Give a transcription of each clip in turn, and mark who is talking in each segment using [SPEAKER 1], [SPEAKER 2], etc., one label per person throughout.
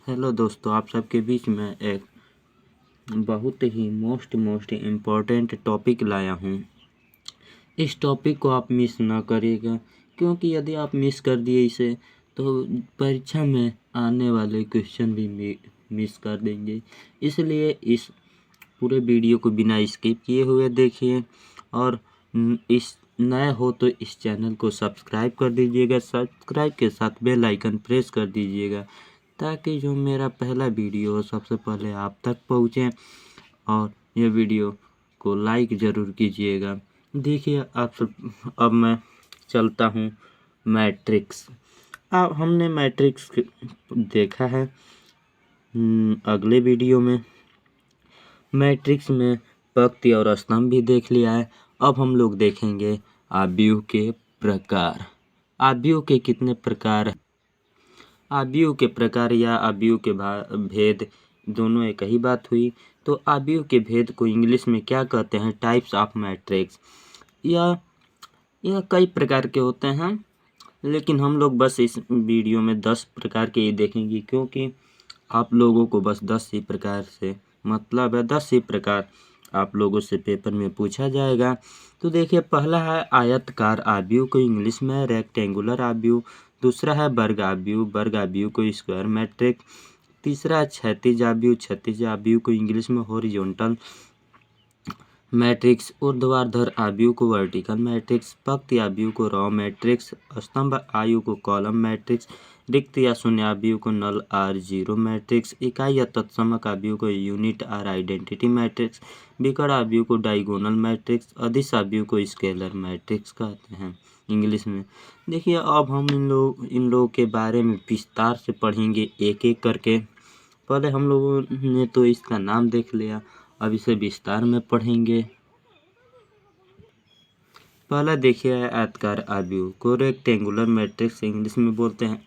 [SPEAKER 1] Hello दोस्तों, आप सबके बीच में एक बहुत ही मोस्ट इम्पोर्टेंट टॉपिक लाया हूँ। इस टॉपिक को आप मिस ना करिएगा, क्योंकि यदि आप मिस कर दिए इसे तो परीक्षा में आने वाले क्वेश्चन भी मिस कर देंगे। इसलिए इस पूरे वीडियो को बिना स्किप किए हुए देखिए और इस नए हो तो इस चैनल को सब्सक्राइब कर दीजिएगा। सब्सक्राइब के साथ बेल आइकन प्रेस कर दीजिएगा, ताकि जो मेरा पहला वीडियो हो सबसे पहले आप तक पहुँचे। और ये वीडियो को लाइक ज़रूर कीजिएगा। देखिए आप सब, अब मैं चलता हूँ मैट्रिक्स। अब हमने मैट्रिक्स देखा है अगले वीडियो में। मैट्रिक्स में पंक्ति और स्तंभ भी देख लिया है। अब हम लोग देखेंगे आव्यूह के प्रकार। आव्यूह के कितने प्रकार? आव्यूह के प्रकार या आव्यूह के भेद दोनों एक ही बात हुई। तो आव्यूह के भेद को इंग्लिश में क्या कहते हैं? Types of matrix. यह कई प्रकार के होते हैं, लेकिन हम लोग बस इस वीडियो में 10 प्रकार के ही देखेंगे, क्योंकि आप लोगों को बस 10 ही प्रकार से मतलब है। 10 ही प्रकार आप लोगों से पेपर में पूछा जाएगा। तो देखिए, पहला है आयतकार आव्यूह को इंग्लिश में रेक्टेंगुलर आव्यूह। दूसरा है वर्ग आव्यूह को स्क्वायर मैट्रिक्स। तीसरा है क्षैतिज आव्यूह को इंग्लिश में हॉरिजॉन्टल मैट्रिक्स। ऊर्ध्वाधर आव्यूह को वर्टिकल मैट्रिक्स। पंक्ति आव्यूह को रॉ मैट्रिक्स। स्तंभ आव्यूह को कॉलम मैट्रिक्स। रिक्त या शून्य आव्यूह को नल आर जीरो मैट्रिक्स। इकाई या तत्समक आव्यूह को यूनिट आर आइडेंटिटी मैट्रिक्स। विकर्ण आव्यूह को डायगोनल मैट्रिक्स। अदिश आव्यूह को स्केलर मैट्रिक्स कहते हैं इंग्लिश में। देखिए, अब हम इन लोगों के बारे में विस्तार से पढ़ेंगे एक एक करके। पहले हम लोगों ने तो इसका नाम देख लिया, अब इसे विस्तार में पढ़ेंगे। पहला देखिए आयताकार आव्यूह को रेक्टेंगुलर मैट्रिक्स इंग्लिश में बोलते हैं।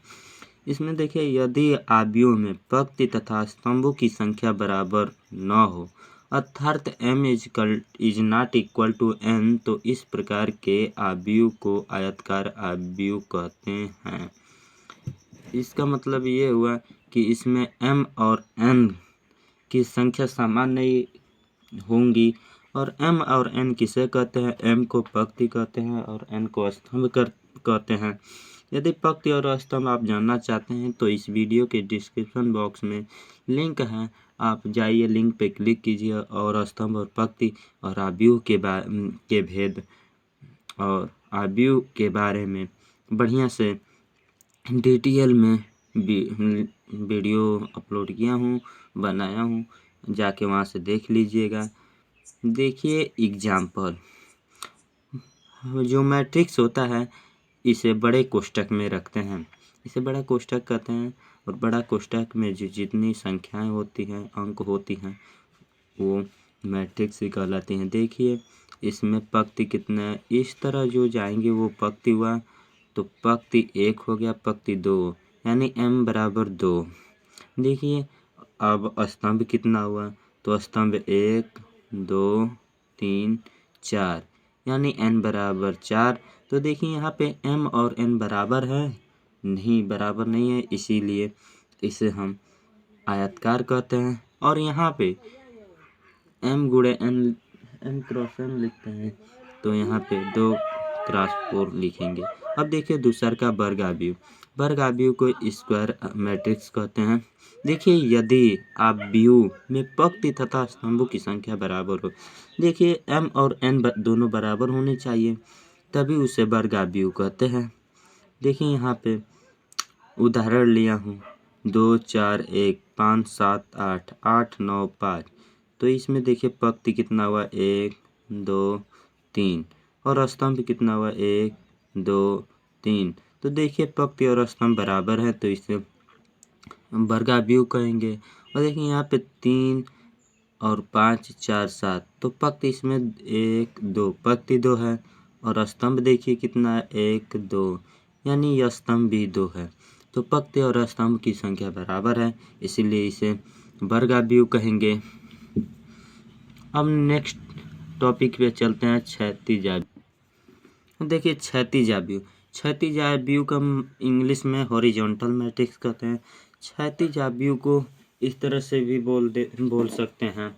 [SPEAKER 1] इसमें देखिए, यदि आव्यूह में पंक्ति तथा स्तंभों की संख्या बराबर न हो, अर्थात m is not equal to n, तो इस प्रकार के आव्यूह को आयताकार आव्यूह कहते हैं। इसका मतलब ये हुआ कि इसमें m और n की संख्या समान नहीं होंगी। और m और n किसे कहते हैं? m को पंक्ति कहते हैं और n को स्तंभ कहते हैं। यदि पंक्ति और स्तंभ आप जानना चाहते हैं तो इस वीडियो के डिस्क्रिप्शन बॉक्स में लिंक है, आप जाइए, लिंक पे क्लिक कीजिए और स्तंभ और पंक्ति और आव्यूह के भेद और आव्यूह के बारे में बढ़िया से डिटेल में वीडियो अपलोड किया हूँ, बनाया हूँ, जाके वहाँ से देख लीजिएगा। देखिए एग्जाम्पल, जो मैट्रिक्स होता है इसे बड़े कोष्ठक में रखते हैं, इसे बड़ा कोष्ठक कहते हैं। और बड़ा कोष्ठक में जो जितनी संख्याएं होती हैं, अंक होती हैं, वो मैट्रिक्स ही कहलाती हैं। देखिए, इसमें पंक्ति कितना है, इस तरह जो जाएंगे वो पंक्ति हुआ, तो पंक्ति 1 हो गया, पंक्ति 2, यानी m बराबर 2। देखिए, अब स्तंभ कितना हुआ, तो स्तंभ 1 2 3 4, यानी n बराबर 4। तो देखिए, यहाँ पे m और n बराबर है? नहीं, बराबर नहीं है, इसीलिए इसे हम आयताकार कहते हैं। और यहाँ पे m गुणे n क्रॉस n लिखते हैं, तो यहाँ पे 2 क्रॉस 4 लिखेंगे। अब देखिए दूसरा का वर्ग आव्यूह को स्क्वायर मैट्रिक्स कहते हैं। देखिए, यदि आव्यूह में पंक्ति तथा स्तंभों की संख्या बराबर हो, देखिए m और n दोनों बराबर होने चाहिए, तभी उसे वर्ग आव्यूह कहते हैं। देखिए, यहाँ पे उदाहरण लिया हूँ 2 4 1 5 7 8 8 9 5। तो इसमें देखिए पंक्ति कितना हुआ, 1 2 3, और स्तंभ कितना हुआ, 1 2 3। तो देखिए पंक्ति और स्तंभ बराबर है, तो इसे वर्ग आव्यूह कहेंगे। और देखिए यहाँ पे 3 और 5 4 7, तो पंक्ति इसमें 1 2, पंक्ति 2 है, और स्तंभ देखिए कितना है, 1 2, यानी यह स्तंभ भी 2 है। तो पंक्ति और स्तंभ की संख्या बराबर है, इसीलिए इसे वर्ग आव्यूह कहेंगे। अब नेक्स्ट टॉपिक पे चलते हैं, क्षैतिज आव्यूह। देखिए, क्षैतिज आव्यूह का इंग्लिश में हॉरिजॉन्टल मैट्रिक्स कहते हैं। क्षैतिज आव्यूह को इस तरह से भी बोल सकते हैं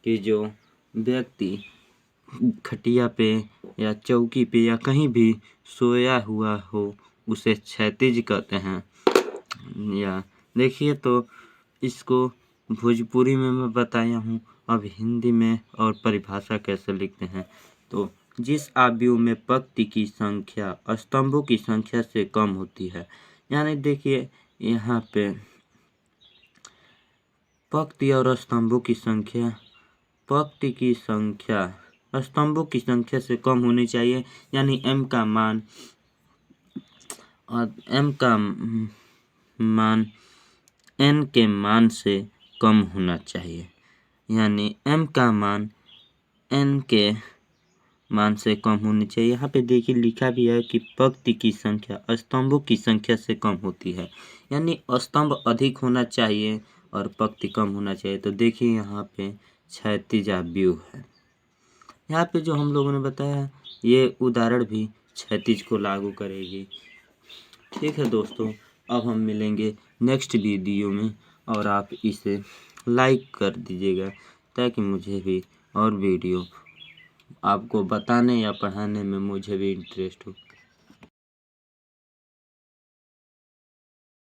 [SPEAKER 1] कि जो व्यक्ति खटिया पे या चौकी पे या कहीं भी सोया हुआ हो उसे क्षैतिज कहते हैं। या देखिए तो इसको भोजपुरी में मैं बताया हूँ, अब हिंदी में और परिभाषा कैसे लिखते हैं। तो जिस आव्यूह में पंक्ति की संख्या स्तंभों की संख्या से कम होती है, यानी देखिए यहाँ पे पंक्ति और स्तंभों की संख्या, पंक्ति की संख्या स्तंभों की संख्या से कम होनी चाहिए, यानी m का मान n के मान से कम होना चाहिए, यानी m का मान n के मान से कम होनी चाहिए। यहाँ पे देखिए लिखा भी है कि पंक्ति की संख्या स्तंभों की संख्या से कम होती है, यानी स्तंभ अधिक होना चाहिए और पंक्ति कम होना चाहिए। तो देखिए यहाँ पे क्षैतिज आव्यूह है। यहाँ पे जो हम लोगों ने बताया ये उदाहरण भी क्षैतिज को लागू करेगी। ठीक है दोस्तों, अब हम मिलेंगे नेक्स्ट वीडियो में और आप इसे लाइक कर दीजिएगा ताकि मुझे भी और वीडियो आपको बताने या पढ़ाने में मुझे भी इंटरेस्ट हो।